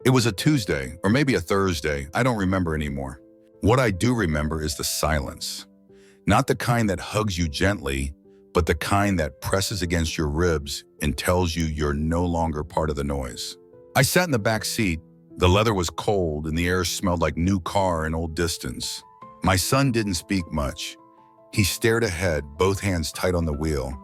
It was a Tuesday, or maybe a Thursday, I don't remember anymore. What I do remember is the silence. Not the kind that hugs you gently, but the kind that presses against your ribs and tells you you're no longer part of the noise. I sat in the back seat. The leather was cold and the air smelled like new car and old distance. My son didn't speak much. He stared ahead, both hands tight on the wheel,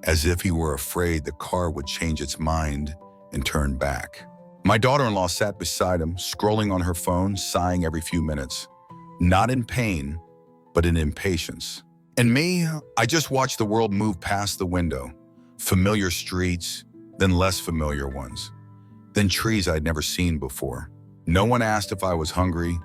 as if he were afraid the car would change its mind and turn back. My daughter-in-law sat beside him, scrolling on her phone, sighing every few minutes. Not in pain, but in impatience. And me, I just watched the world move past the window. Familiar streets, then less familiar ones. Then trees I'd never seen before. No one asked if I was hungry.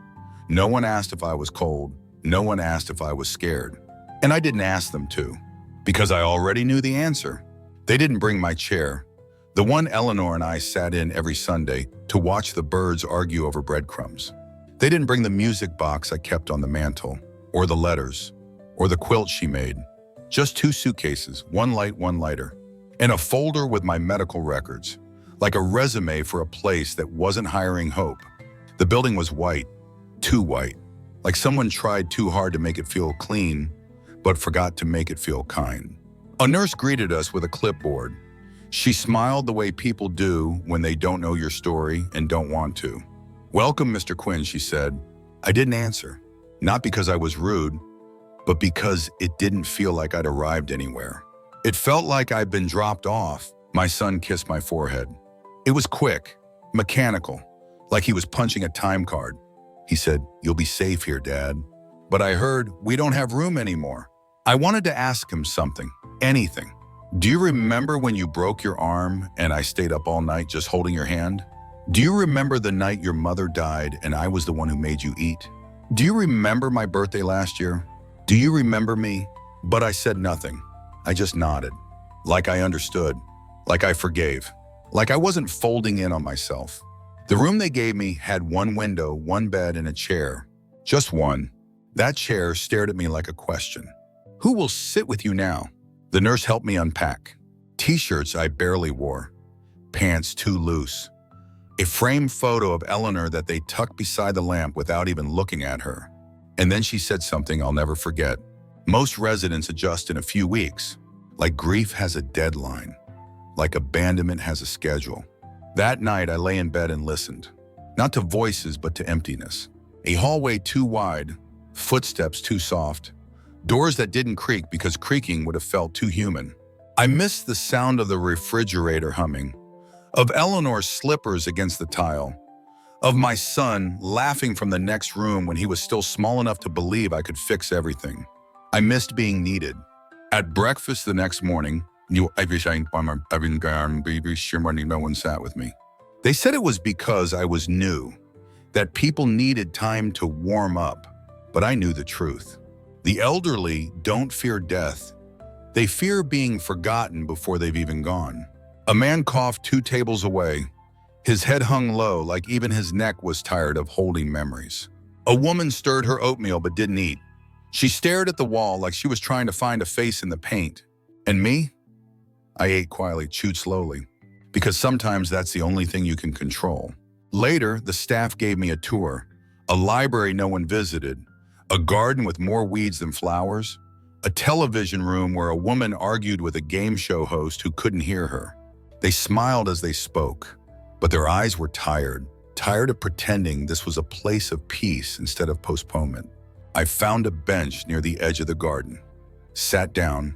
No one asked if I was cold. No one asked if I was scared. And I didn't ask them to, because I already knew the answer. They didn't bring my chair, the one Eleanor and I sat in every Sunday to watch the birds argue over breadcrumbs. They didn't bring the music box I kept on the mantle, or the letters, or the quilt she made. Just 2 suitcases, one light, one lighter, and a folder with my medical records, like a resume for a place that wasn't hiring hope. The building was white, too white, like someone tried too hard to make it feel clean, but forgot to make it feel kind. A nurse greeted us with a clipboard. She smiled the way people do when they don't know your story and don't want to. "Welcome, Mr. Quinn," she said. I didn't answer, not because I was rude, but because it didn't feel like I'd arrived anywhere. It felt like I'd been dropped off. My son kissed my forehead. It was quick, mechanical, like he was punching a time card. He said, "You'll be safe here, Dad." But I heard, "We don't have room anymore." I wanted to ask him something, anything. "Do you remember when you broke your arm and I stayed up all night just holding your hand? Do you remember the night your mother died and I was the one who made you eat? Do you remember my birthday last year? Do you remember me?" But I said nothing. I just nodded, like I understood, like I forgave, like I wasn't folding in on myself. The room they gave me had one window, one bed, and a chair. Just one. That chair stared at me like a question. "Who will sit with you now?" The nurse helped me unpack. T-shirts I barely wore, pants too loose, a framed photo of Eleanor that they tucked beside the lamp without even looking at her. And then she said something I'll never forget. "Most residents adjust in a few weeks, like grief has a deadline, like abandonment has a schedule." That night I lay in bed and listened, not to voices but to emptiness. A hallway too wide, footsteps too soft, doors that didn't creak because creaking would have felt too human. I missed the sound of the refrigerator humming, of Eleanor's slippers against the tile, of my son laughing from the next room when he was still small enough to believe I could fix everything. I missed being needed. At breakfast the next morning, no one sat with me. They said it was because I was new, that people needed time to warm up, but I knew the truth. The elderly don't fear death. They fear being forgotten before they've even gone. A man coughed 2 tables away. His head hung low, like even his neck was tired of holding memories. A woman stirred her oatmeal but didn't eat. She stared at the wall like she was trying to find a face in the paint. And me? I ate quietly, chewed slowly, because sometimes that's the only thing you can control. Later, the staff gave me a tour, a library no one visited, a garden with more weeds than flowers, a television room where a woman argued with a game show host who couldn't hear her. They smiled as they spoke, but their eyes were tired of pretending this was a place of peace instead of postponement. I found a bench near the edge of the garden, sat down,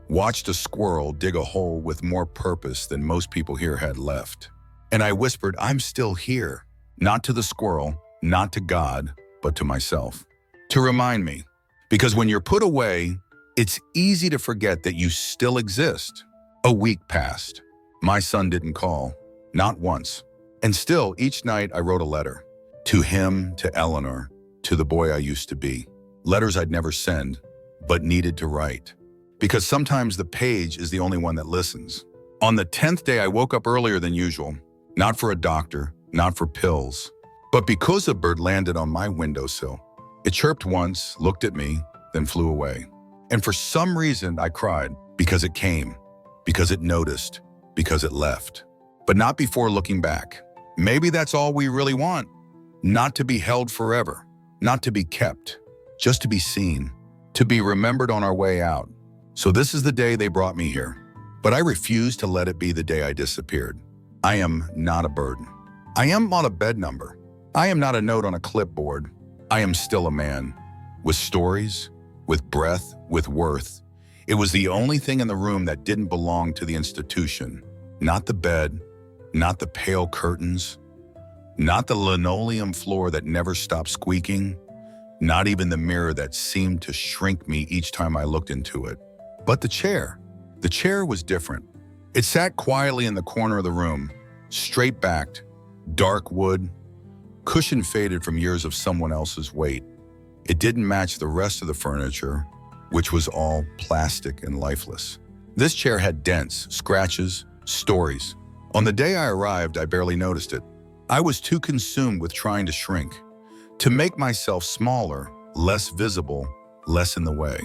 watched a squirrel dig a hole with more purpose than most people here had left. And I whispered, "I'm still here," not to the squirrel, not to God, but to myself. To remind me, because when you're put away, it's easy to forget that you still exist. A week passed. My son didn't call, not once. And still, each night I wrote a letter. To him, to Eleanor, to the boy I used to be. Letters I'd never send, but needed to write. Because sometimes the page is the only one that listens. On the 10th day, I woke up earlier than usual. Not for a doctor, not for pills, but because a bird landed on my windowsill. It chirped once, looked at me, then flew away. And for some reason, I cried because it came, because it noticed, because it left. But not before looking back. Maybe that's all we really want. Not to be held forever, not to be kept, just to be seen, to be remembered on our way out. So this is the day they brought me here. But I refuse to let it be the day I disappeared. I am not a burden. I am not a bed number. I am not a note on a clipboard. I am still a man, with stories, with breath, with worth. It was the only thing in the room that didn't belong to the institution. Not the bed, not the pale curtains, not the linoleum floor that never stopped squeaking, not even the mirror that seemed to shrink me each time I looked into it. But the chair. The chair was different. It sat quietly in the corner of the room, straight-backed, dark wood, cushion faded from years of someone else's weight. It didn't match the rest of the furniture, which was all plastic and lifeless. This chair had dents, scratches, stories. On the day I arrived, I barely noticed it. I was too consumed with trying to shrink, to make myself smaller, less visible, less in the way.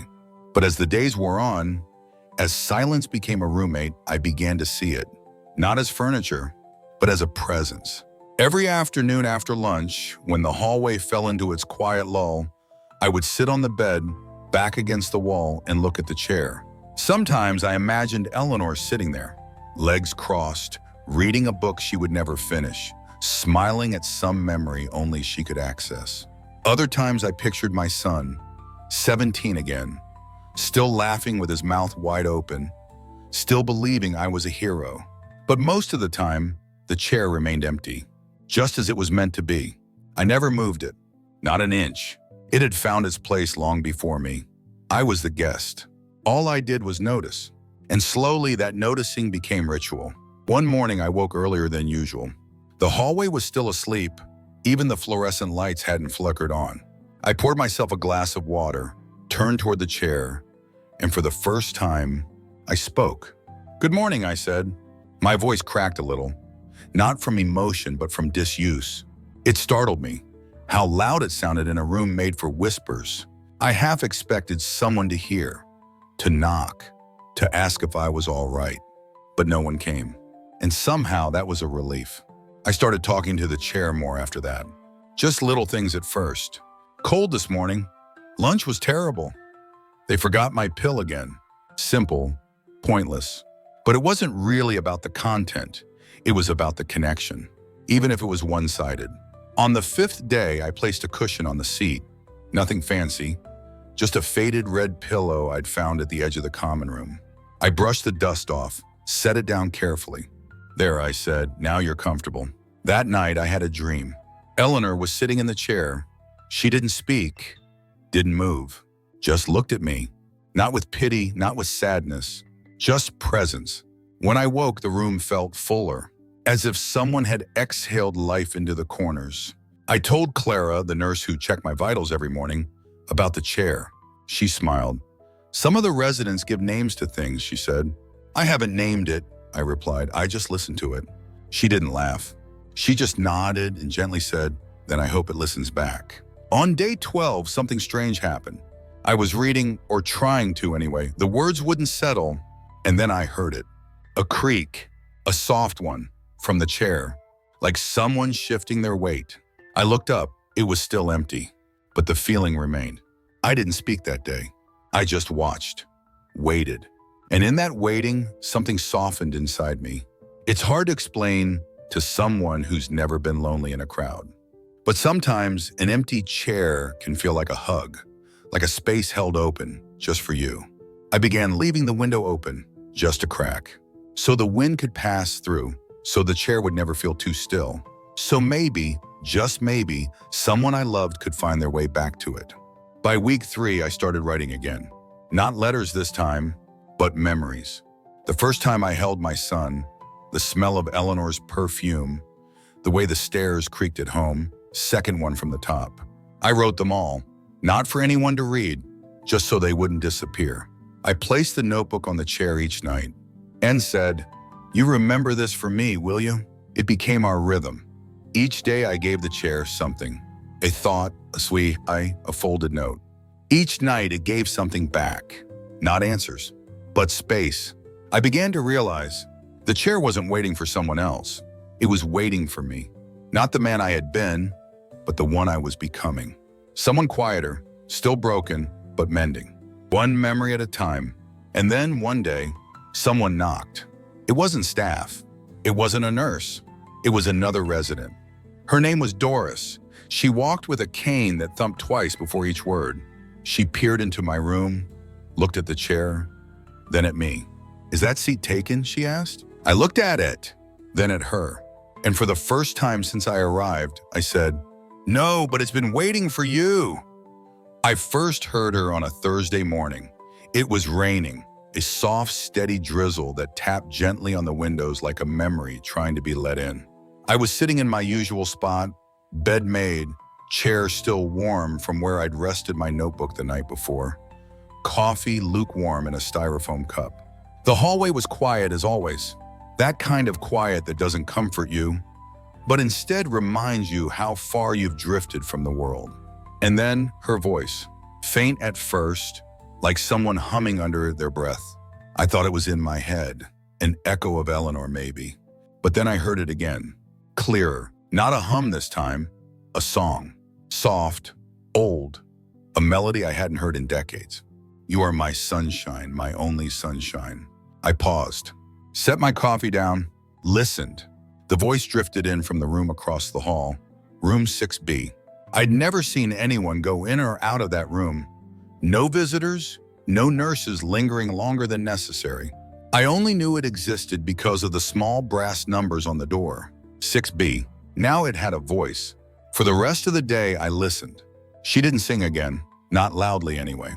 But as the days wore on, as silence became a roommate, I began to see it, not as furniture, but as a presence. Every afternoon after lunch, when the hallway fell into its quiet lull, I would sit on the bed, back against the wall, and look at the chair. Sometimes I imagined Eleanor sitting there, legs crossed, reading a book she would never finish, smiling at some memory only she could access. Other times I pictured my son, 17 again, still laughing with his mouth wide open, still believing I was a hero. But most of the time, the chair remained empty, just as it was meant to be. I never moved it, not an inch. It had found its place long before me. I was the guest. All I did was notice, and slowly that noticing became ritual. One morning I woke earlier than usual. The hallway was still asleep. Even the fluorescent lights hadn't flickered on. I poured myself a glass of water, turned toward the chair, and for the first time, I spoke. "Good morning," I said. My voice cracked a little, not from emotion, but from disuse. It startled me, how loud it sounded in a room made for whispers. I half expected someone to hear, to knock, to ask if I was all right. But no one came. And somehow that was a relief. I started talking to the chair more after that. Just little things at first. "Cold this morning. Lunch was terrible. They forgot my pill again." Simple, pointless. But it wasn't really about the content. It was about the connection, even if it was one-sided. On the 5th day, I placed a cushion on the seat. Nothing fancy, just a faded red pillow I'd found at the edge of the common room. I brushed the dust off, set it down carefully. "There," I said, "now you're comfortable." That night, I had a dream. Eleanor was sitting in the chair. She didn't speak, didn't move, just looked at me. Not with pity, not with sadness, just presence. When I woke, the room felt fuller, as if someone had exhaled life into the corners. I told Clara, the nurse who checked my vitals every morning, about the chair. She smiled. "Some of the residents give names to things," she said. "I haven't named it," I replied. "I just listened to it." She didn't laugh. She just nodded and gently said, "Then I hope it listens back." On day 12, something strange happened. I was reading, or trying to anyway. The words wouldn't settle, and then I heard it. A creak, a soft one, from the chair, like someone shifting their weight. I looked up. It was still empty, but the feeling remained. I didn't speak that day. I just watched, waited. And in that waiting, something softened inside me. It's hard to explain to someone who's never been lonely in a crowd. But sometimes an empty chair can feel like a hug, like a space held open just for you. I began leaving the window open, just a crack, so the wind could pass through, so the chair would never feel too still. So maybe, just maybe, someone I loved could find their way back to it. By week 3, I started writing again. Not letters this time, but memories. The first time I held my son, the smell of Eleanor's perfume, the way the stairs creaked at home, second one from the top. I wrote them all, not for anyone to read, just so they wouldn't disappear. I placed the notebook on the chair each night and said, "You remember this for me, will you?" It became our rhythm. Each day I gave the chair something, a thought, a sweet eye, a folded note. Each night it gave something back, not answers, but space. I began to realize the chair wasn't waiting for someone else. It was waiting for me. Not the man I had been, but the one I was becoming. Someone quieter, still broken, but mending. One memory at a time. And then one day, someone knocked. It wasn't staff. It wasn't a nurse. It was another resident. Her name was Doris. She walked with a cane that thumped twice before each word. She peered into my room, looked at the chair, then at me. "Is that seat taken?" she asked. I looked at it, then at her. And for the first time since I arrived, I said, "No, but it's been waiting for you." I first heard her on a Thursday morning. It was raining, a soft, steady drizzle that tapped gently on the windows like a memory trying to be let in. I was sitting in my usual spot, bed made, chair still warm from where I'd rested my notebook the night before. Coffee lukewarm in a styrofoam cup. The hallway was quiet as always. That kind of quiet that doesn't comfort you, but instead reminds you how far you've drifted from the world. And then her voice, faint at first, like someone humming under their breath. I thought it was in my head, an echo of Eleanor maybe. But then I heard it again, clearer, not a hum this time, a song, soft, old, a melody I hadn't heard in decades. "You are my sunshine, my only sunshine." I paused, set my coffee down, listened. The voice drifted in from the room across the hall, room 6B. I'd never seen anyone go in or out of that room. No visitors, no nurses lingering longer than necessary. I only knew it existed because of the small brass numbers on the door. 6B. Now it had a voice. For the rest of the day, I listened. She didn't sing again, not loudly anyway.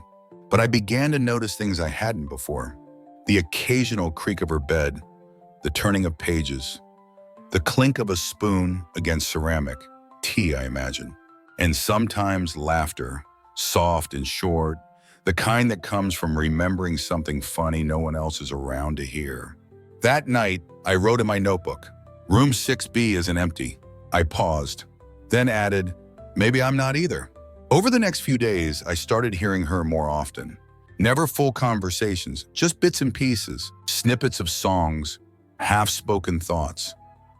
But I began to notice things I hadn't before. The occasional creak of her bed, the turning of pages, the clink of a spoon against ceramic, tea, I imagine. And sometimes laughter, soft and short, the kind that comes from remembering something funny no one else is around to hear. That night, I wrote in my notebook, "Room 6B isn't empty." I paused, then added, "Maybe I'm not either." Over the next few days, I started hearing her more often. Never full conversations, just bits and pieces, snippets of songs, half-spoken thoughts,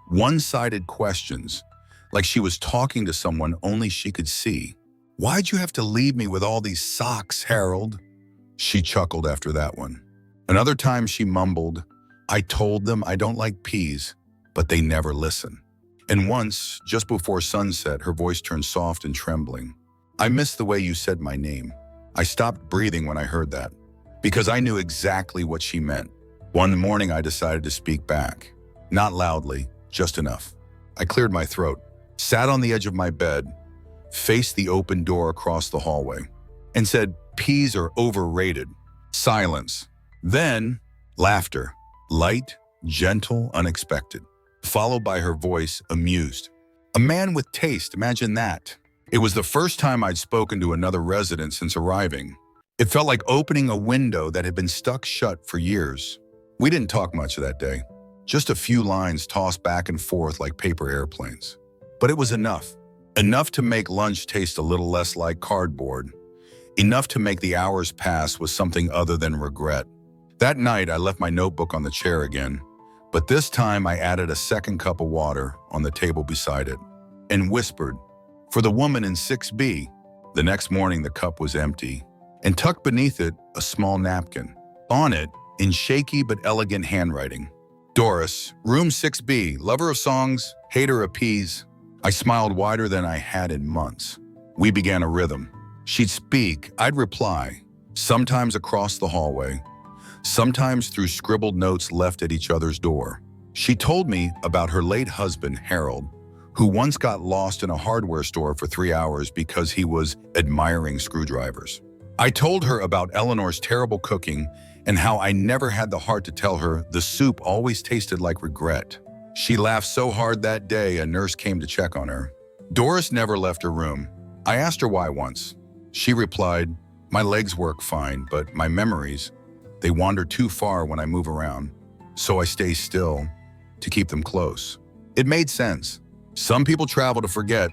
one-sided questions, like she was talking to someone only she could see. "Why'd you have to leave me with all these socks, Harold?" She chuckled after that one. Another time she mumbled, "I told them I don't like peas, but they never listen." And once, just before sunset, her voice turned soft and trembling. "I miss the way you said my name." I stopped breathing when I heard that, because I knew exactly what she meant. One morning I decided to speak back. Not loudly, just enough. I cleared my throat, sat on the edge of my bed, faced the open door across the hallway, and said, "Peas are overrated." Silence. Then, laughter. Light, gentle, unexpected. Followed by her voice, amused. A man with taste, imagine that. It was the first time I'd spoken to another resident since arriving. It felt like opening a window that had been stuck shut for years. We didn't talk much that day. Just a few lines tossed back and forth like paper airplanes. But it was enough. Enough to make lunch taste a little less like cardboard. Enough to make the hours pass with something other than regret. That night, I left my notebook on the chair again, but this time I added a second cup of water on the table beside it and whispered, "For the woman in 6B. The next morning, the cup was empty, and tucked beneath it, a small napkin. On it, in shaky but elegant handwriting, "Doris, room 6B, lover of songs, hater of peas." I smiled wider than I had in months. We began a rhythm. She'd speak, I'd reply, sometimes across the hallway, sometimes through scribbled notes left at each other's door. She told me about her late husband, Harold, who once got lost in a hardware store for 3 hours because he was admiring screwdrivers. I told her about Eleanor's terrible cooking and how I never had the heart to tell her the soup always tasted like regret. She laughed so hard that day a nurse came to check on her. Doris never left her room. I asked her why once. She replied, "My legs work fine, but my memories, they wander too far when I move around, so I stay still to keep them close." It made sense. Some people travel to forget,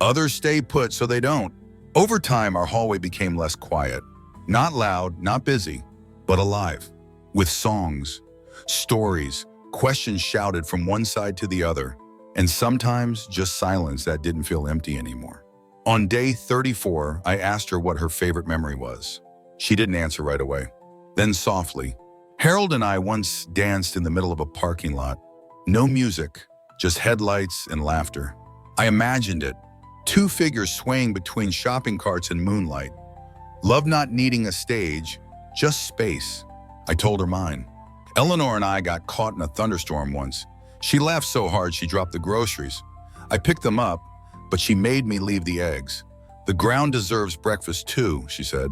others stay put so they don't. Over time, our hallway became less quiet. Not loud, not busy, but alive. With songs, stories, questions shouted from one side to the other. and sometimes just silence that didn't feel empty anymore. On day 34, I asked her what her favorite memory was. She didn't answer right away. Then softly, Harold and I once danced in the middle of a parking lot. No music, just headlights and laughter. I imagined it, two figures swaying between shopping carts and moonlight. Love not needing a stage, just space. I told her mine. Eleanor and I got caught in a thunderstorm once. She laughed so hard she dropped the groceries. I picked them up, but she made me leave the eggs. The ground deserves breakfast too, she said.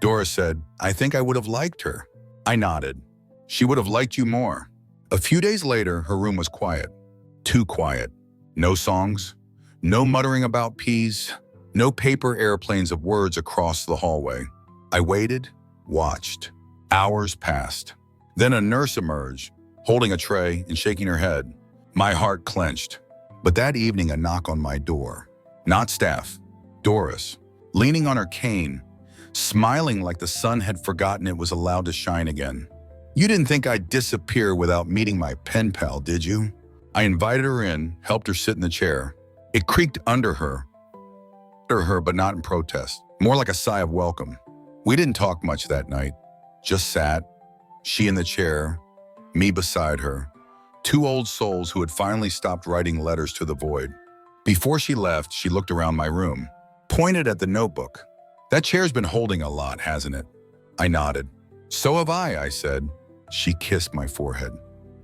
Doris said, I think I would have liked her. I nodded. She would have liked you more. A few days later, her room was quiet. Too quiet. No songs, no muttering about peas, no paper airplanes of words across the hallway. I waited, watched. Hours passed. Then a nurse emerged, holding a tray and shaking her head. My heart clenched. But that evening, a knock on my door. Not staff, Doris, leaning on her cane, smiling like the sun had forgotten it was allowed to shine again. You didn't think I'd disappear without meeting my pen pal, did you? I invited her in, helped her sit in the chair. It creaked under her, but not in protest, more like a sigh of welcome. We didn't talk much that night, just sat, she in the chair, me beside her, two old souls who had finally stopped writing letters to the void. Before she left, she looked around my room, pointed at the notebook. That chair's been holding a lot, hasn't it? I nodded. So have I said. She kissed my forehead.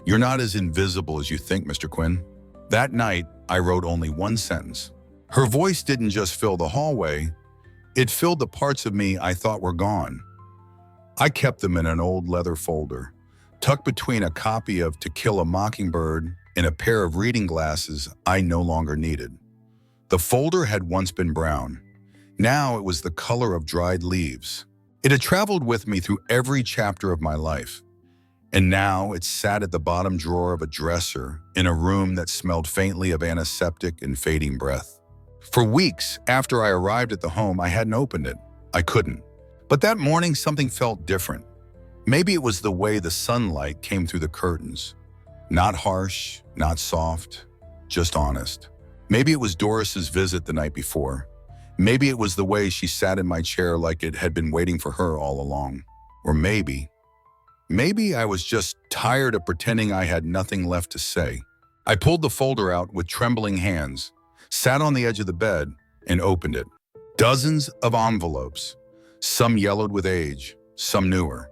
You're not as invisible as you think, Mr. Quinn. That night, I wrote only one sentence. Her voice didn't just fill the hallway, it filled the parts of me I thought were gone. I kept them in an old leather folder, tucked between a copy of To Kill a Mockingbird and a pair of reading glasses I no longer needed. The folder had once been brown. Now it was the color of dried leaves. It had traveled with me through every chapter of my life. And now it sat at the bottom drawer of a dresser in a room that smelled faintly of antiseptic and fading breath. For weeks after I arrived at the home, I hadn't opened it. I couldn't. But that morning, something felt different. Maybe it was the way the sunlight came through the curtains. Not harsh, not soft, just honest. Maybe it was Doris's visit the night before. Maybe it was the way she sat in my chair like it had been waiting for her all along. Or maybe I was just tired of pretending I had nothing left to say. I pulled the folder out with trembling hands, sat on the edge of the bed, and opened it. Dozens of envelopes, some yellowed with age, some newer.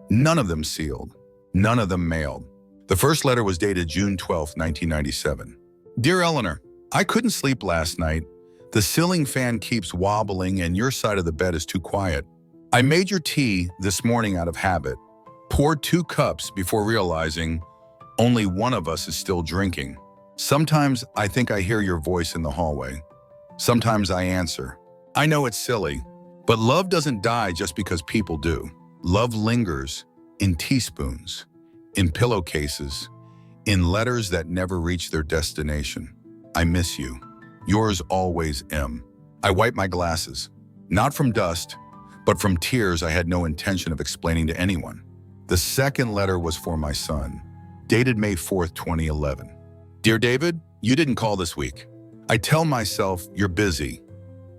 None of them sealed, none of them mailed. The first letter was dated June 12, 1997. Dear Eleanor, I couldn't sleep last night. The ceiling fan keeps wobbling and your side of the bed is too quiet. I made your tea this morning out of habit. Poured 2 cups before realizing only one of us is still drinking. Sometimes I think I hear your voice in the hallway. Sometimes I answer. I know it's silly, but love doesn't die just because people do. Love lingers in teaspoons, in pillowcases, in letters that never reach their destination. I miss you. Yours always, M. I wipe my glasses, not from dust, but from tears I had no intention of explaining to anyone. The second letter was for my son, dated May 4th, 2011. Dear David, you didn't call this week. I tell myself you're busy,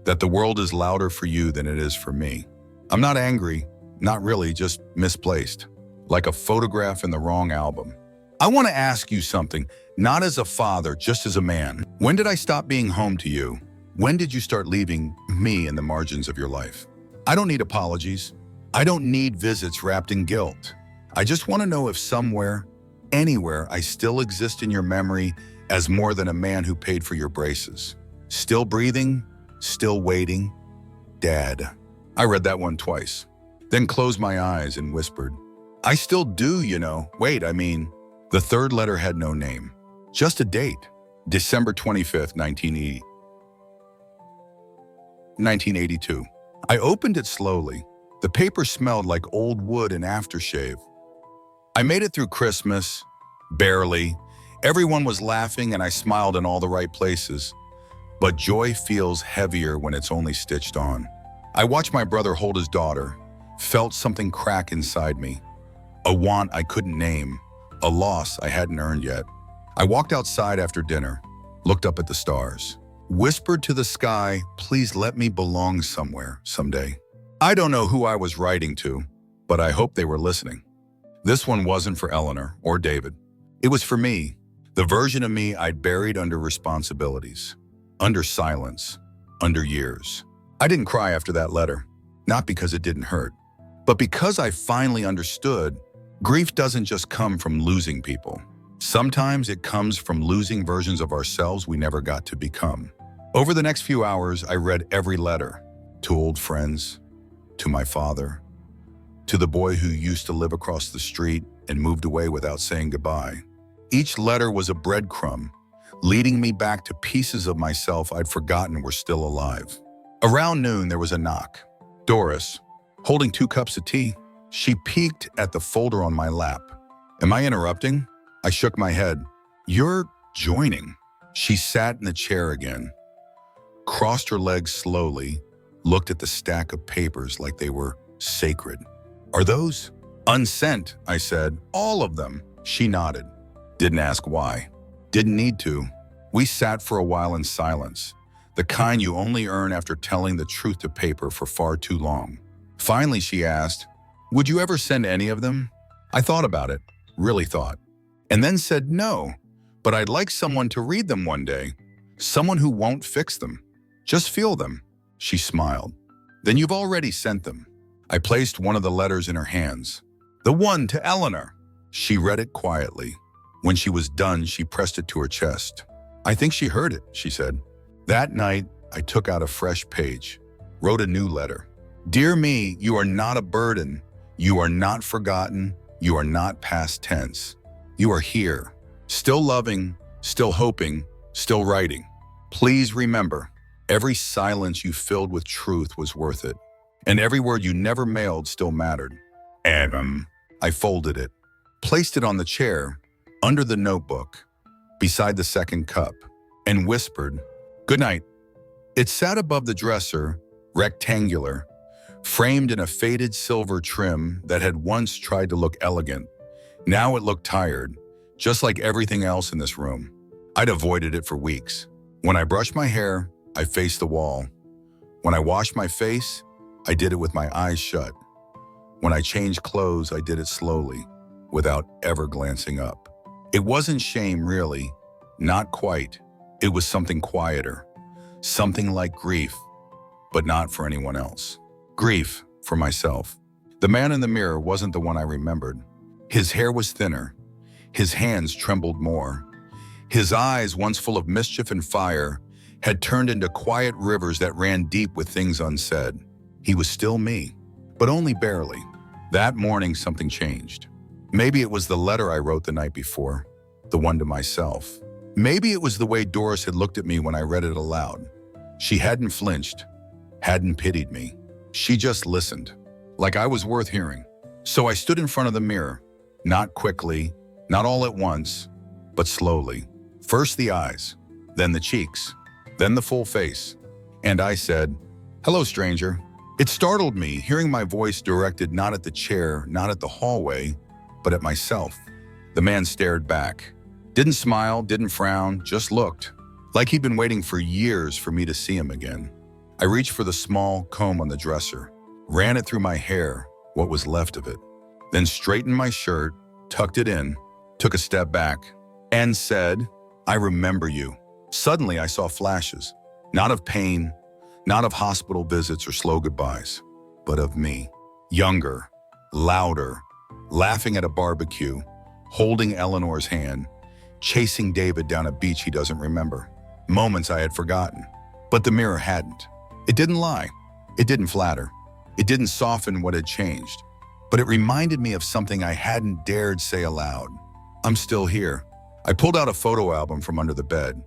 that the world is louder for you than it is for me. I'm not angry, not really, just misplaced, like a photograph in the wrong album. I want to ask you something, not as a father, just as a man. When did I stop being home to you? When did you start leaving me in the margins of your life? I don't need apologies. I don't need visits wrapped in guilt. I just want to know if somewhere, anywhere, I still exist in your memory as more than a man who paid for your braces. Still breathing, still waiting. Dad. I read that one twice, then closed my eyes and whispered, I still do, you know. Wait, I mean, the third letter had no name, just a date, December 25th, 1982. I opened it slowly. The paper smelled like old wood and aftershave. I made it through Christmas, barely. Everyone was laughing and I smiled in all the right places. But joy feels heavier when it's only stitched on. I watched my brother hold his daughter, felt something crack inside me. A want I couldn't name, a loss I hadn't earned yet. I walked outside after dinner, looked up at the stars, whispered to the sky, please let me belong somewhere someday. I don't know who I was writing to, but I hope they were listening. This one wasn't for Eleanor or David. It was for me, the version of me I'd buried under responsibilities, under silence, under years. I didn't cry after that letter, not because it didn't hurt, but because I finally understood grief doesn't just come from losing people. Sometimes it comes from losing versions of ourselves we never got to become. Over the next few hours, I read every letter, to old friends, to my father, to the boy who used to live across the street and moved away without saying goodbye. Each letter was a breadcrumb, leading me back to pieces of myself I'd forgotten were still alive. Around noon, there was a knock. Doris, holding 2 cups of tea, she peeked at the folder on my lap. Am I interrupting? I shook my head. You're joining. She sat in the chair again, crossed her legs slowly, looked at the stack of papers like they were sacred. Are those? Unsent, I said. All of them. She nodded. Didn't ask why. Didn't need to. We sat for a while in silence, the kind you only earn after telling the truth to paper for far too long. Finally, she asked, would you ever send any of them? I thought about it, really thought, and then said no, but I'd like someone to read them one day, someone who won't fix them. Just feel them. She smiled. Then you've already sent them. I placed one of the letters in her hands. The one to Eleanor. She read it quietly. When she was done, she pressed it to her chest. I think she heard it, she said. That night, I took out a fresh page, wrote a new letter. Dear me, you are not a burden. You are not forgotten. You are not past tense. You are here, still loving, still hoping, still writing. Please remember, every silence you filled with truth was worth it, and every word you never mailed still mattered. And I folded it, placed it on the chair, under the notebook, beside the second cup, and whispered, good night. It sat above the dresser, rectangular, framed in a faded silver trim that had once tried to look elegant. Now it looked tired, just like everything else in this room. I'd avoided it for weeks. When I brushed my hair, I faced the wall. When I washed my face, I did it with my eyes shut. When I changed clothes, I did it slowly, without ever glancing up. It wasn't shame, really. Not quite. It was something quieter. Something like grief, but not for anyone else. Grief for myself. The man in the mirror wasn't the one I remembered. His hair was thinner. His hands trembled more. His eyes, once full of mischief and fire, had turned into quiet rivers that ran deep with things unsaid. He was still me, but only barely. That morning, something changed. Maybe it was the letter I wrote the night before, the one to myself. Maybe it was the way Doris had looked at me when I read it aloud. She hadn't flinched, hadn't pitied me. She just listened, like I was worth hearing. So I stood in front of the mirror, not quickly, not all at once, but slowly. First the eyes, then the cheeks, then the full face. And I said, hello, stranger. It startled me, hearing my voice directed not at the chair, not at the hallway, but at myself. The man stared back. Didn't smile, didn't frown, just looked, like he'd been waiting for years for me to see him again. I reached for the small comb on the dresser, ran it through my hair, what was left of it, then straightened my shirt, tucked it in, took a step back, and said, I remember you. Suddenly I saw flashes, not of pain, not of hospital visits or slow goodbyes, but of me. Younger, louder, laughing at a barbecue, holding Eleanor's hand, chasing David down a beach he doesn't remember. Moments I had forgotten, but the mirror hadn't. It didn't lie. It didn't flatter. It didn't soften what had changed. But it reminded me of something I hadn't dared say aloud. I'm still here. I pulled out a photo album from under the bed,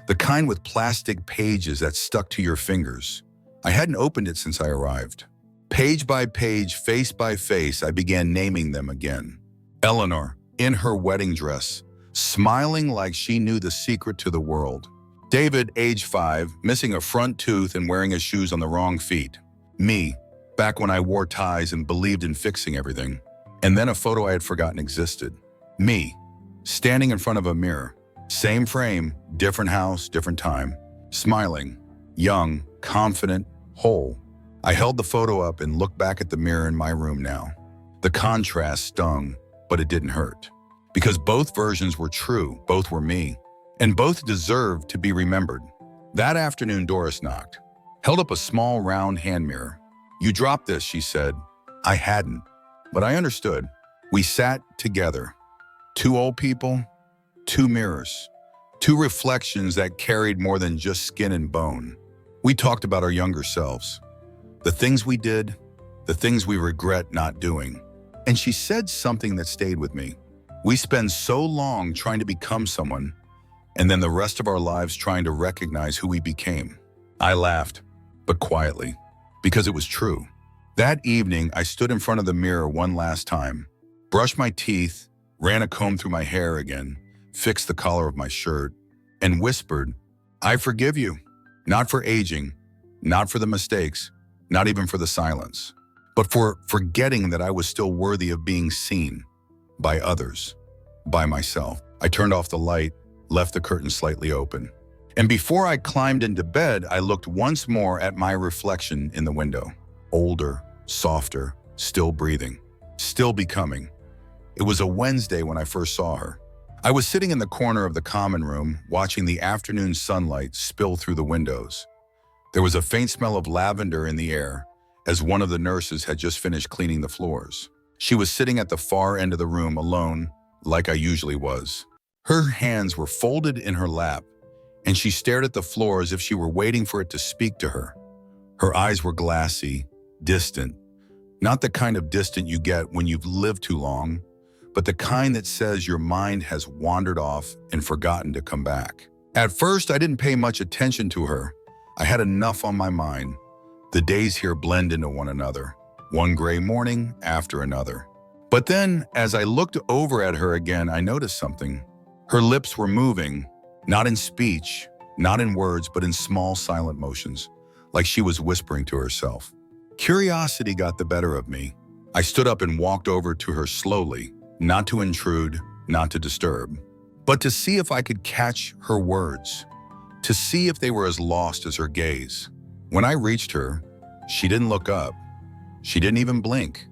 the kind with plastic pages that stuck to your fingers. I hadn't opened it since I arrived. Page by page, face by face, I began naming them again. Eleanor, in her wedding dress, smiling like she knew the secret to the world. David, age 5, missing a front tooth and wearing his shoes on the wrong feet. Me, back when I wore ties and believed in fixing everything. And then a photo I had forgotten existed. Me, standing in front of a mirror, Same frame, different house, different time. Smiling, young, confident, whole. I held the photo up and looked back at the mirror in my room now. The contrast stung, but it didn't hurt. Because both versions were true, both were me, and both deserved to be remembered. That afternoon, Doris knocked, held up a small round hand mirror. "You dropped this," she said. I hadn't, but I understood. We sat together. Two old people, two mirrors, two reflections that carried more than just skin and bone. We talked about our younger selves, the things we did, the things we regret not doing. And she said something that stayed with me. We spend so long trying to become someone, and then the rest of our lives trying to recognize who we became. I laughed, but quietly, because it was true. That evening, I stood in front of the mirror one last time, brushed my teeth, ran a comb through my hair again, fixed the collar of my shirt, and whispered, "I forgive you, not for aging, not for the mistakes, not even for the silence, but for forgetting that I was still worthy of being seen by others, by myself." I turned off the light, left the curtain slightly open. And before I climbed into bed, I looked once more at my reflection in the window. Older, softer, still breathing, still becoming. It was a Wednesday when I first saw her. I was sitting in the corner of the common room, watching the afternoon sunlight spill through the windows. There was a faint smell of lavender in the air, as one of the nurses had just finished cleaning the floors. She was sitting at the far end of the room alone, like I usually was. Her hands were folded in her lap, and she stared at the floor as if she were waiting for it to speak to her. Her eyes were glassy, distant, not the kind of distant you get when you've lived too long, but the kind that says your mind has wandered off and forgotten to come back. At first, I didn't pay much attention to her. I had enough on my mind. The days here blend into one another, one gray morning after another. But then, as I looked over at her again, I noticed something. Her lips were moving, not in speech, not in words, but in small silent motions, like she was whispering to herself. Curiosity got the better of me. I stood up and walked over to her slowly, not to intrude, not to disturb, but to see if I could catch her words, to see if they were as lost as her gaze. When I reached her, she didn't look up. She didn't even blink.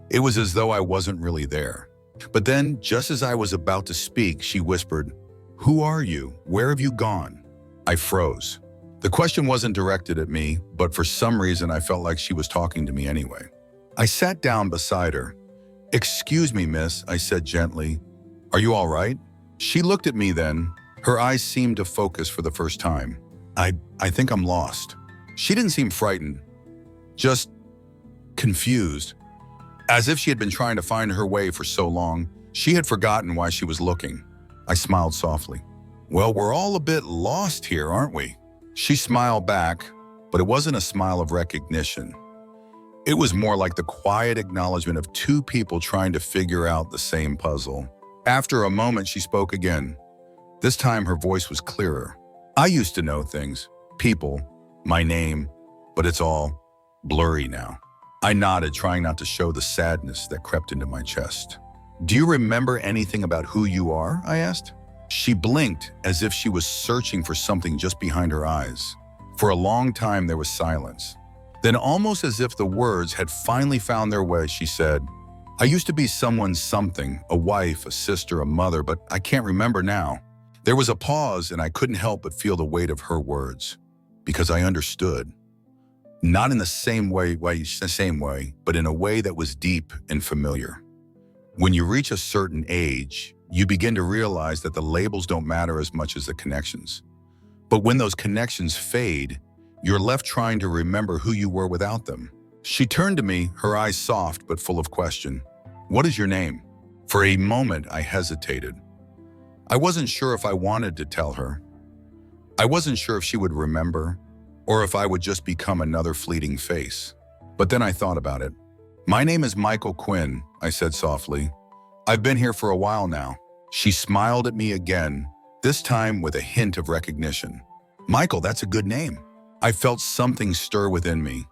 It was as though I wasn't really there. But then, just as I was about to speak, she whispered, "Who are you? Where have you gone?" I froze. The question wasn't directed at me, but for some reason I felt like she was talking to me anyway. I sat down beside her. "Excuse me, miss," I said gently. "Are you all right?" She looked at me then. Her eyes seemed to focus for the first time. I think I'm lost." She didn't seem frightened, just confused. As if she had been trying to find her way for so long, she had forgotten why she was looking. I smiled softly. "Well, we're all a bit lost here, aren't we?" She smiled back, but it wasn't a smile of recognition. It was more like the quiet acknowledgement of two people trying to figure out the same puzzle. After a moment, she spoke again. This time, her voice was clearer. "I used to know things, people, my name, but it's all blurry now." I nodded, trying not to show the sadness that crept into my chest. "Do you remember anything about who you are?" I asked. She blinked as if she was searching for something just behind her eyes. For a long time, there was silence. Then, almost as if the words had finally found their way, she said, "I used to be someone's something, a wife, a sister, a mother, but I can't remember now." There was a pause, and I couldn't help but feel the weight of her words, because I understood. Not in the same way, but in a way that was deep and familiar. When you reach a certain age, you begin to realize that the labels don't matter as much as the connections. But when those connections fade, you're left trying to remember who you were without them. She turned to me, her eyes soft but full of question. "What is your name?" For a moment, I hesitated. I wasn't sure if I wanted to tell her. I wasn't sure if she would remember, or if I would just become another fleeting face. But then I thought about it. "My name is Michael Quinn," I said softly. "I've been here for a while now." She smiled at me again, this time with a hint of recognition. "Michael, that's a good name." I felt something stir within me,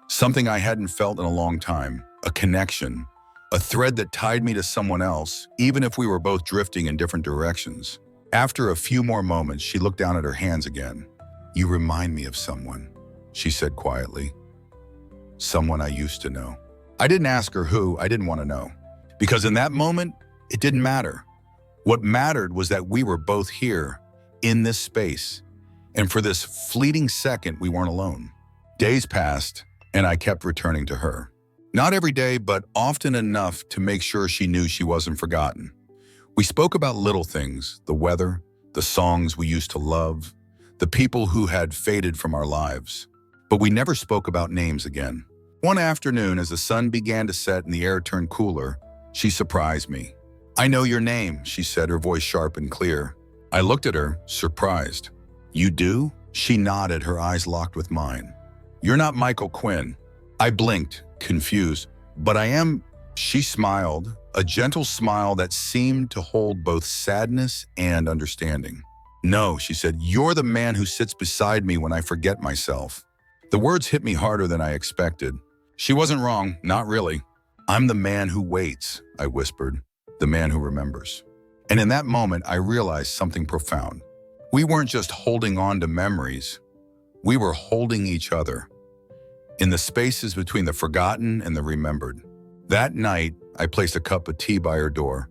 something I hadn't felt in a long time, a connection, a thread that tied me to someone else, even if we were both drifting in different directions. After a few more moments, she looked down at her hands again. "You remind me of someone," she said quietly. "Someone I used to know." I didn't ask her who. I didn't want to know. Because in that moment, it didn't matter. What mattered was that we were both here, in this space. And for this fleeting second, we weren't alone. Days passed, and I kept returning to her. Not every day, but often enough to make sure she knew she wasn't forgotten. We spoke about little things, the weather, the songs we used to love, the people who had faded from our lives. But we never spoke about names again. One afternoon, as the sun began to set and the air turned cooler, she surprised me. "I know your name," she said, her voice sharp and clear. I looked at her, surprised. "You do?" She nodded, her eyes locked with mine. "You're not Michael Quinn." I blinked, confused. "But I am." She smiled, a gentle smile that seemed to hold both sadness and understanding. "No," she said, "you're the man who sits beside me when I forget myself." The words hit me harder than I expected. She wasn't wrong, not really. "I'm the man who waits," I whispered, "the man who remembers." And in that moment, I realized something profound. We weren't just holding on to memories. We were holding each other in the spaces between the forgotten and the remembered. That night, I placed a cup of tea by her door,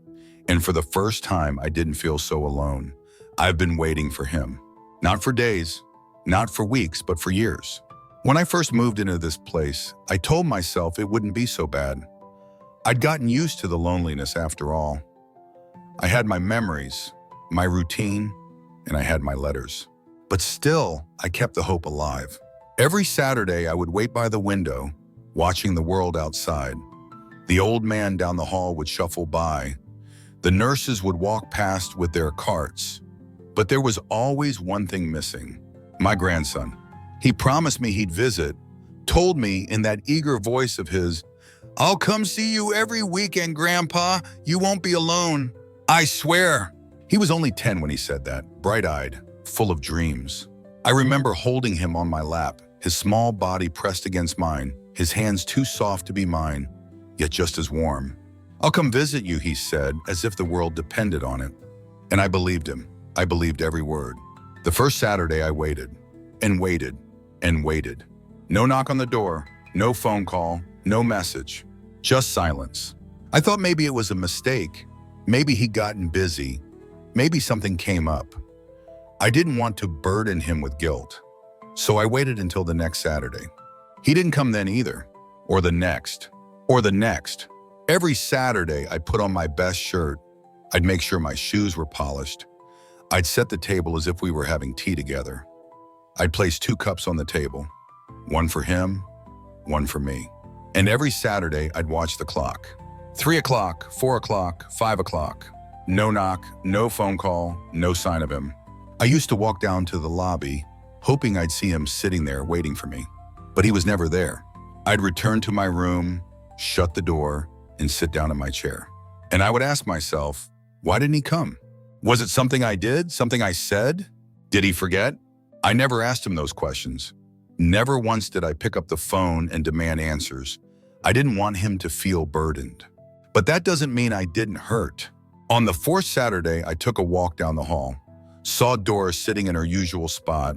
and for the first time, I didn't feel so alone. I've been waiting for him. Not for days, not for weeks, but for years. When I first moved into this place, I told myself it wouldn't be so bad. I'd gotten used to the loneliness after all. I had my memories, my routine, and I had my letters. But still, I kept the hope alive. Every Saturday, I would wait by the window, watching the world outside. The old man down the hall would shuffle by. The nurses would walk past with their carts. But there was always one thing missing: my grandson. He promised me he'd visit, told me in that eager voice of his, "I'll come see you every weekend, Grandpa. You won't be alone. I swear." He was only 10 when he said that, bright-eyed, full of dreams. I remember holding him on my lap, his small body pressed against mine, his hands too soft to be mine, yet just as warm. "I'll come visit you," he said, as if the world depended on it. And I believed him. I believed every word. The first Saturday, I waited, and waited, and waited. No knock on the door, no phone call, no message, just silence. I thought maybe it was a mistake. Maybe he'd gotten busy. Maybe something came up. I didn't want to burden him with guilt. So I waited until the next Saturday. He didn't come then either, or the next, or the next. Every Saturday, I'd put on my best shirt. I'd make sure my shoes were polished. I'd set the table as if we were having tea together. I'd place 2 cups on the table, one for him, one for me. And every Saturday, I'd watch the clock. 3 o'clock, 4 o'clock, 5 o'clock. No knock, no phone call, no sign of him. I used to walk down to the lobby, hoping I'd see him sitting there waiting for me. But he was never there. I'd return to my room, shut the door, and sit down in my chair. And I would ask myself, why didn't he come? Was it something I did? Something I said? Did he forget? I never asked him those questions. Never once did I pick up the phone and demand answers. I didn't want him to feel burdened. But that doesn't mean I didn't hurt. On the 4th Saturday, I took a walk down the hall, saw Doris sitting in her usual spot,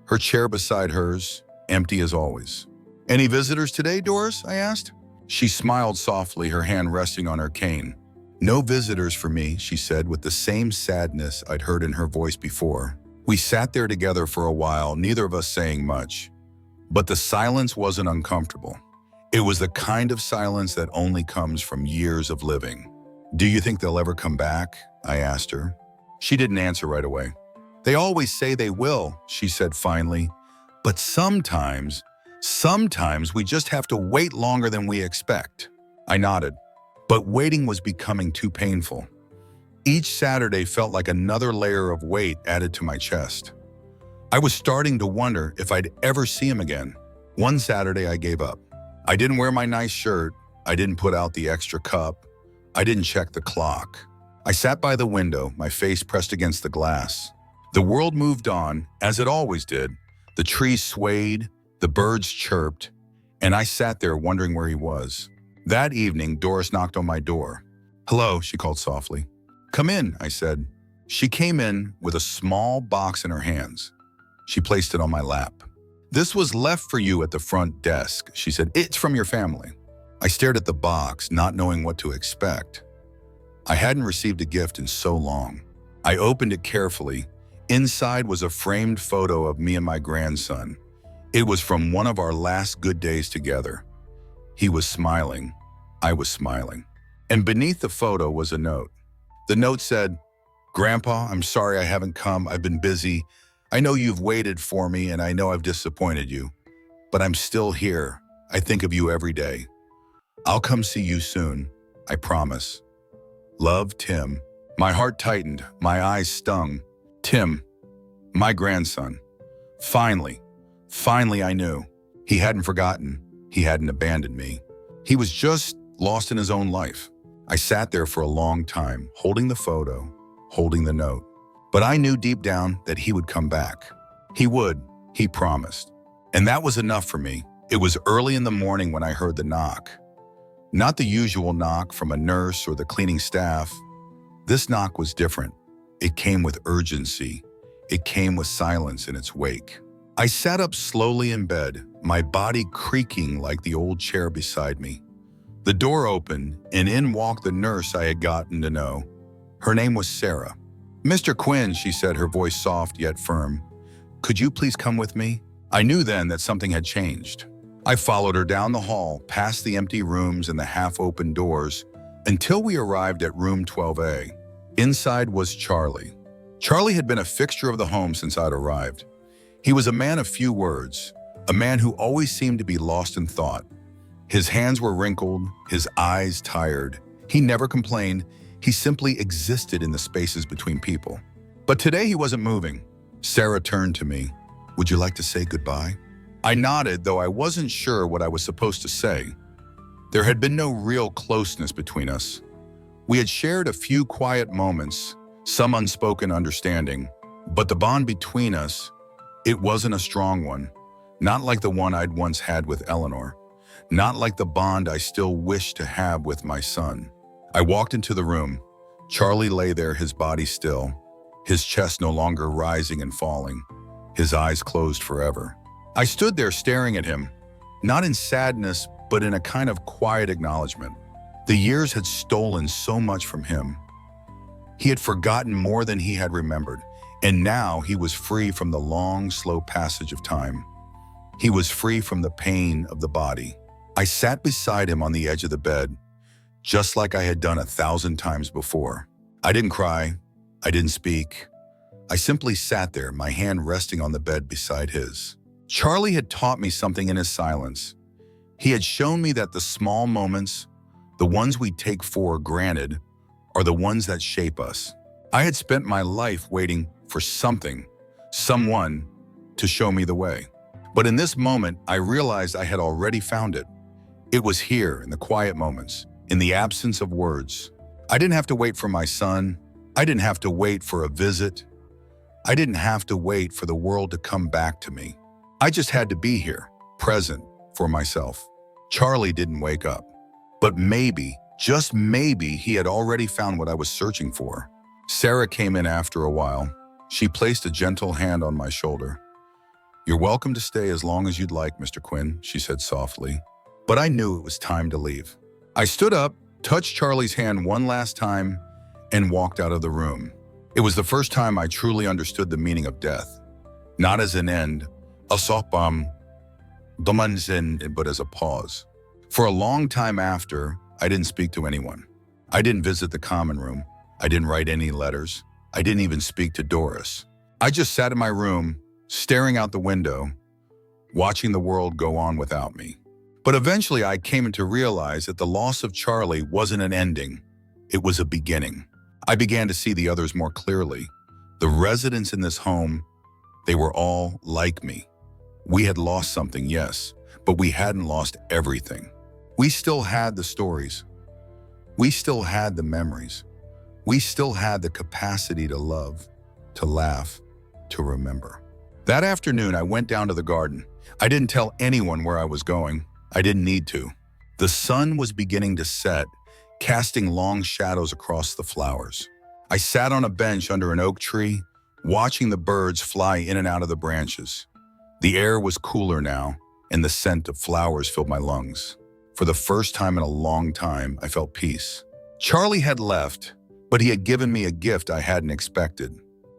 her chair beside hers, empty as always. "Any visitors today, Doris?" I asked. She smiled softly, her hand resting on her cane. "No visitors for me," she said with the same sadness I'd heard in her voice before. We sat there together for a while, neither of us saying much. But the silence wasn't uncomfortable. It was the kind of silence that only comes from years of living. "Do you think they'll ever come back?" I asked her. She didn't answer right away. "They always say they will," she said finally. "But sometimes we just have to wait longer than we expect." I nodded. But waiting was becoming too painful. Each Saturday felt like another layer of weight added to my chest. I was starting to wonder if I'd ever see him again. One Saturday, I gave up. I didn't wear my nice shirt. I didn't put out the extra cup. I didn't check the clock. I sat by the window, my face pressed against the glass. The world moved on, as it always did. The trees swayed, the birds chirped, and I sat there wondering where he was. That evening, Doris knocked on my door. "Hello," she called softly. "Come in," I said. She came in with a small box in her hands. She placed it on my lap. "This was left for you at the front desk," she said. "It's from your family." I stared at the box, not knowing what to expect. I hadn't received a gift in so long. I opened it carefully. Inside was a framed photo of me and my grandson. It was from one of our last good days together. He was smiling. I was smiling. And beneath the photo was a note. The note said, "Grandpa, I'm sorry I haven't come. I've been busy. I know you've waited for me and I know I've disappointed you. But I'm still here. I think of you every day. I'll come see you soon. I promise. Love, Tim." My heart tightened. My eyes stung. Tim, my grandson. Finally I knew. He hadn't forgotten. He hadn't abandoned me. He was just lost in his own life. I sat there for a long time, holding the photo, holding the note. But I knew deep down that he would come back. He would. He promised. And that was enough for me. It was early in the morning when I heard the knock. Not the usual knock from a nurse or the cleaning staff. This knock was different. It came with urgency. It came with silence in its wake. I sat up slowly in bed, my body creaking like the old chair beside me. The door opened, and in walked the nurse I had gotten to know. Her name was Sarah. "Mr. Quinn," she said, her voice soft yet firm, "could you please come with me?" I knew then that something had changed. I followed her down the hall, past the empty rooms and the half-open doors, until we arrived at room 12A. Inside was Charlie. Charlie had been a fixture of the home since I'd arrived. He was a man of few words, a man who always seemed to be lost in thought. His hands were wrinkled, his eyes tired. He never complained. He simply existed in the spaces between people. But today he wasn't moving. Sarah turned to me. "Would you like to say goodbye?" I nodded, though I wasn't sure what I was supposed to say. There had been no real closeness between us. We had shared a few quiet moments, some unspoken understanding, but the bond between us, it wasn't a strong one, not like the one I'd once had with Eleanor, not like the bond I still wished to have with my son. I walked into the room. Charlie lay there, his body still, his chest no longer rising and falling, his eyes closed forever. I stood there staring at him, not in sadness, but in a kind of quiet acknowledgement. The years had stolen so much from him. He had forgotten more than he had remembered, and now he was free from the long, slow passage of time. He was free from the pain of the body. I sat beside him on the edge of the bed, just like I had done 1,000 times before. I didn't cry. I didn't speak. I simply sat there, my hand resting on the bed beside his. Charlie had taught me something in his silence. He had shown me that the small moments, the ones we take for granted, are the ones that shape us. I had spent my life waiting for something, someone, to show me the way. But in this moment, I realized I had already found it. It was here, in the quiet moments, in the absence of words. I didn't have to wait for my son. I didn't have to wait for a visit. I didn't have to wait for the world to come back to me. I just had to be here, present, for myself. Charlie didn't wake up. But maybe, just maybe, he had already found what I was searching for. Sarah came in after a while. She placed a gentle hand on my shoulder. "You're welcome to stay as long as you'd like, Mr. Quinn," she said softly. But I knew it was time to leave. I stood up, touched Charlie's hand one last time, and walked out of the room. It was the first time I truly understood the meaning of death. Not as an end, but as a pause. For a long time after, I didn't speak to anyone. I didn't visit the common room. I didn't write any letters. I didn't even speak to Doris. I just sat in my room, staring out the window, watching the world go on without me. But eventually I came to realize that the loss of Charlie wasn't an ending. It was a beginning. I began to see the others more clearly. The residents in this home, they were all like me. We had lost something, yes, but we hadn't lost everything. We still had the stories. We still had the memories. We still had the capacity to love, to laugh, to remember. That afternoon, I went down to the garden. I didn't tell anyone where I was going. I didn't need to. The sun was beginning to set, casting long shadows across the flowers. I sat on a bench under an oak tree, watching the birds fly in and out of the branches. The air was cooler now, and the scent of flowers filled my lungs. For the first time in a long time, I felt peace. Charlie had left, but he had given me a gift I hadn't expected.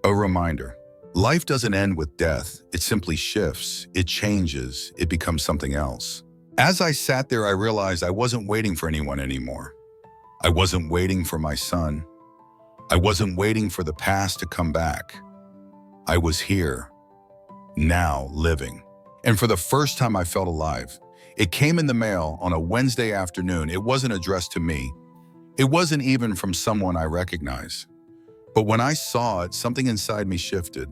A reminder. Life doesn't end with death. It simply shifts, it changes, it becomes something else. As I sat there, I realized I wasn't waiting for anyone anymore. I wasn't waiting for my son. I wasn't waiting for the past to come back. I was here, now living. And for the first time, I felt alive. It came in the mail on a Wednesday afternoon. It wasn't addressed to me. It wasn't even from someone I recognize. But when I saw it, something inside me shifted.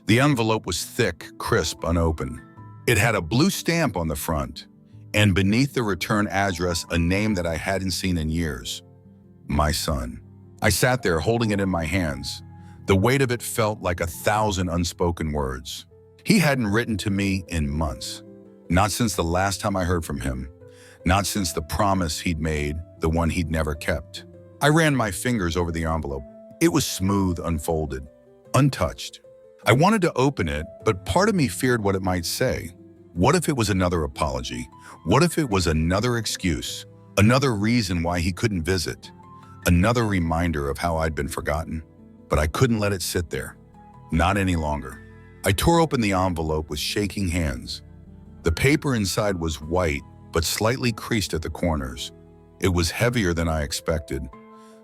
The envelope was thick, crisp, unopened. It had a blue stamp on the front, and beneath the return address, a name that I hadn't seen in years. My son. I sat there holding it in my hands. The weight of it felt like 1,000 unspoken words. He hadn't written to me in months. Not since the last time I heard from him. Not since the promise he'd made, the one he'd never kept. I ran my fingers over the envelope. It was smooth, unfolded, untouched. I wanted to open it, but part of me feared what it might say. What if it was another apology? What if it was another excuse? Another reason why he couldn't visit? Another reminder of how I'd been forgotten? But I couldn't let it sit there. Not any longer. I tore open the envelope with shaking hands. The paper inside was white, but slightly creased at the corners. It was heavier than I expected.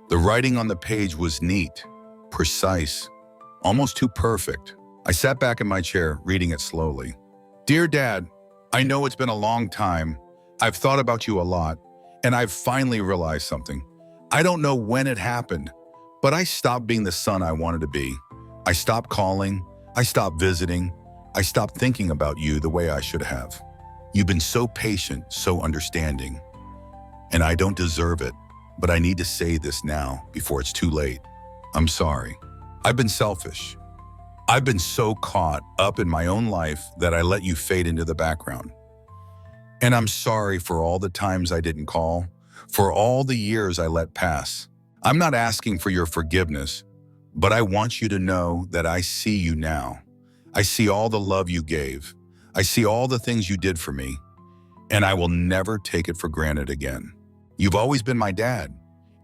The writing on the page was neat, precise, almost too perfect. I sat back in my chair, reading it slowly. Dear Dad, I know it's been a long time. I've thought about you a lot, and I've finally realized something. I don't know when it happened, but I stopped being the son I wanted to be. I stopped calling, I stopped visiting, I stopped thinking about you the way I should have. You've been so patient, so understanding, and I don't deserve it, but I need to say this now before it's too late. I'm sorry. I've been selfish. I've been so caught up in my own life that I let you fade into the background. And I'm sorry for all the times I didn't call, for all the years I let pass. I'm not asking for your forgiveness, but I want you to know that I see you now. I see all the love you gave. I see all the things you did for me, and I will never take it for granted again. You've always been my dad,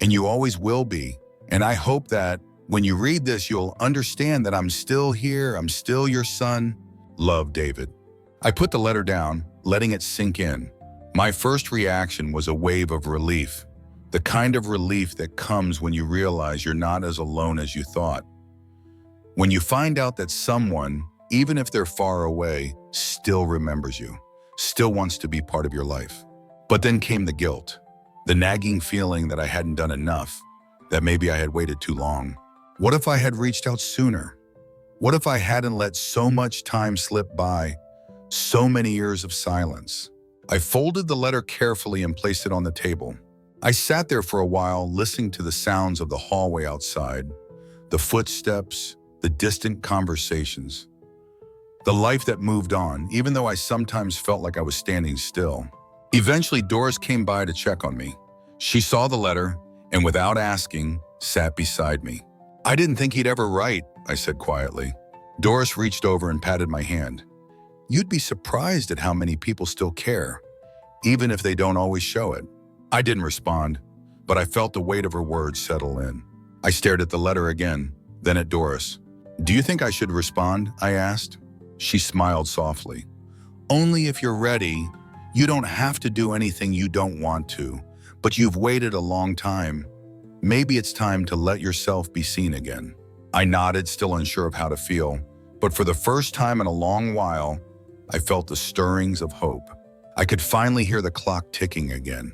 and you always will be, and I hope that when you read this, you'll understand that I'm still here, I'm still your son. Love, David. I put the letter down, letting it sink in. My first reaction was a wave of relief, the kind of relief that comes when you realize you're not as alone as you thought. When you find out that someone, even if they're far away, still remembers you, still wants to be part of your life. But then came the guilt, the nagging feeling that I hadn't done enough, that maybe I had waited too long. What if I had reached out sooner? What if I hadn't let so much time slip by, so many years of silence? I folded the letter carefully and placed it on the table. I sat there for a while, listening to the sounds of the hallway outside, the footsteps, the distant conversations, the life that moved on, even though I sometimes felt like I was standing still. Eventually, Doris came by to check on me. She saw the letter and, without asking, sat beside me. I didn't think he'd ever write, I said quietly. Doris reached over and patted my hand. You'd be surprised at how many people still care, even if they don't always show it. I didn't respond, but I felt the weight of her words settle in. I stared at the letter again, then at Doris. Do you think I should respond? I asked. She smiled softly. Only if you're ready. You don't have to do anything you don't want to, but you've waited a long time. Maybe it's time to let yourself be seen again. I nodded, still unsure of how to feel, but for the first time in a long while, I felt the stirrings of hope. I could finally hear the clock ticking again.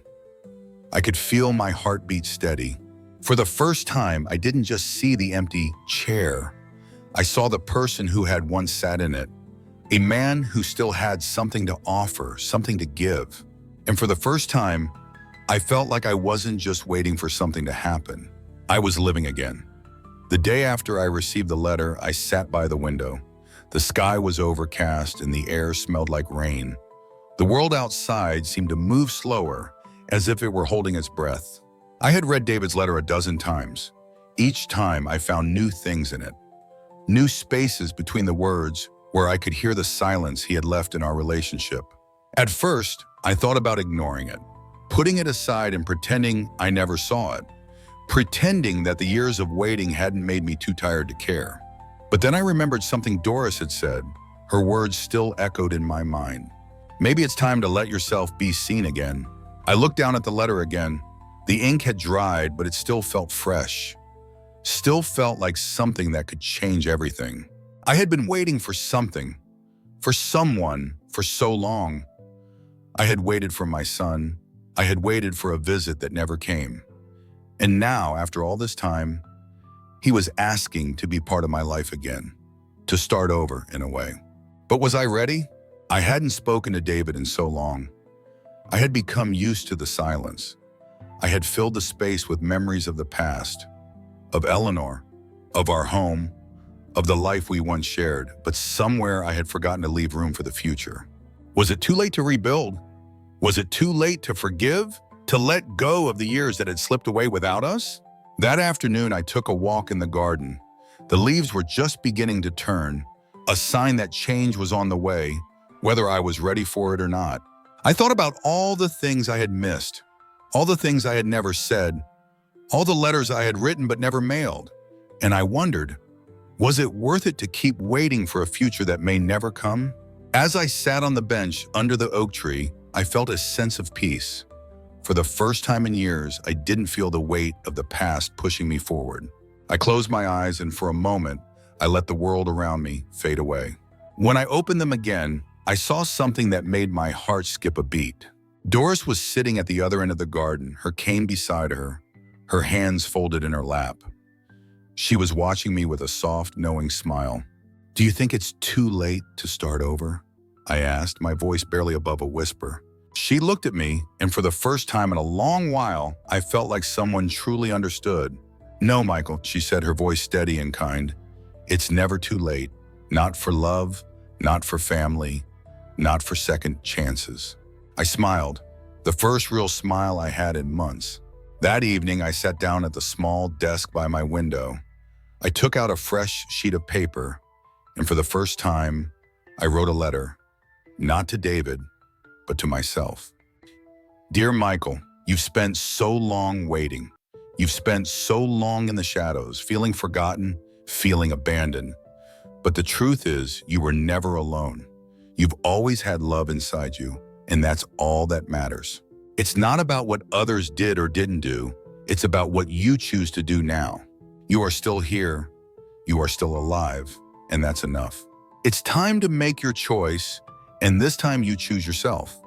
I could feel my heartbeat steady. For the first time, I didn't just see the empty chair. I saw the person who had once sat in it, a man who still had something to offer, something to give. And for the first time, I felt like I wasn't just waiting for something to happen. I was living again. The day after I received the letter, I sat by the window. The sky was overcast and the air smelled like rain. The world outside seemed to move slower, as if it were holding its breath. I had read David's letter a dozen times. Each time I found new things in it, new spaces between the words where I could hear the silence he had left in our relationship. At first, I thought about ignoring it, putting it aside and pretending I never saw it, pretending that the years of waiting hadn't made me too tired to care. But then I remembered something Doris had said. Her words still echoed in my mind. Maybe it's time to let yourself be seen again. I looked down at the letter again. The ink had dried, but it still felt fresh. Still felt like something that could change everything. I had been waiting for something, for someone, for so long. I had waited for my son. I had waited for a visit that never came. And now, after all this time, he was asking to be part of my life again, to start over in a way. But was I ready? I hadn't spoken to David in so long. I had become used to the silence. I had filled the space with memories of the past, of Eleanor, of our home, of the life we once shared, but somewhere I had forgotten to leave room for the future. Was it too late to rebuild? Was it too late to forgive? To let go of the years that had slipped away without us? That afternoon, I took a walk in the garden. The leaves were just beginning to turn, a sign that change was on the way, whether I was ready for it or not. I thought about all the things I had missed, all the things I had never said, all the letters I had written but never mailed. And I wondered, was it worth it to keep waiting for a future that may never come? As I sat on the bench under the oak tree, I felt a sense of peace. For the first time in years, I didn't feel the weight of the past pushing me forward. I closed my eyes and for a moment, I let the world around me fade away. When I opened them again, I saw something that made my heart skip a beat. Doris was sitting at the other end of the garden, her cane beside her, her hands folded in her lap. She was watching me with a soft, knowing smile. "Do you think it's too late to start over?" I asked, my voice barely above a whisper. She looked at me, and for the first time in a long while, I felt like someone truly understood. "No, Michael," she said, her voice steady and kind. "It's never too late. Not for love, not for family, not for second chances." I smiled, the first real smile I had in months. That evening, I sat down at the small desk by my window. I took out a fresh sheet of paper, and for the first time, I wrote a letter, not to David, but to myself. "Dear Michael, you've spent so long waiting. You've spent so long in the shadows, feeling forgotten, feeling abandoned. But the truth is, you were never alone. You've always had love inside you, and that's all that matters. It's not about what others did or didn't do. It's about what you choose to do now. You are still here. You are still alive, and that's enough. It's time to make your choice, and this time you choose yourself.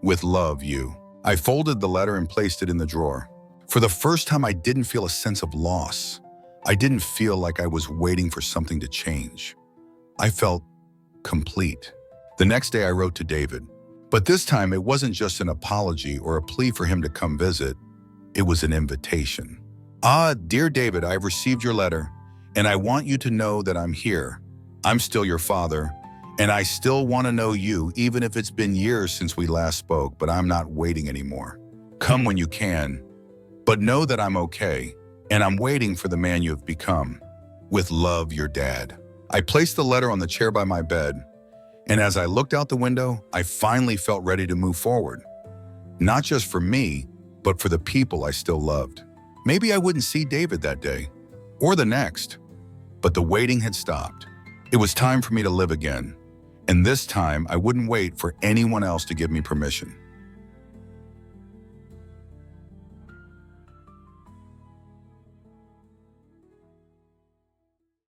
With love, you." I folded the letter and placed it in the drawer. For the first time, I didn't feel a sense of loss. I didn't feel like I was waiting for something to change. I felt complete. The next day, I wrote to David. But this time, it wasn't just an apology or a plea for him to come visit. It was an invitation. "Dear David, I've received your letter, and I want you to know that I'm here. I'm still your father, and I still want to know you, even if it's been years since we last spoke, but I'm not waiting anymore. Come when you can, but know that I'm okay, and I'm waiting for the man you have become. With love, your dad." I placed the letter on the chair by my bed, and as I looked out the window, I finally felt ready to move forward. Not just for me, but for the people I still loved. Maybe I wouldn't see David that day, or the next, but the waiting had stopped. It was time for me to live again, and this time I wouldn't wait for anyone else to give me permission.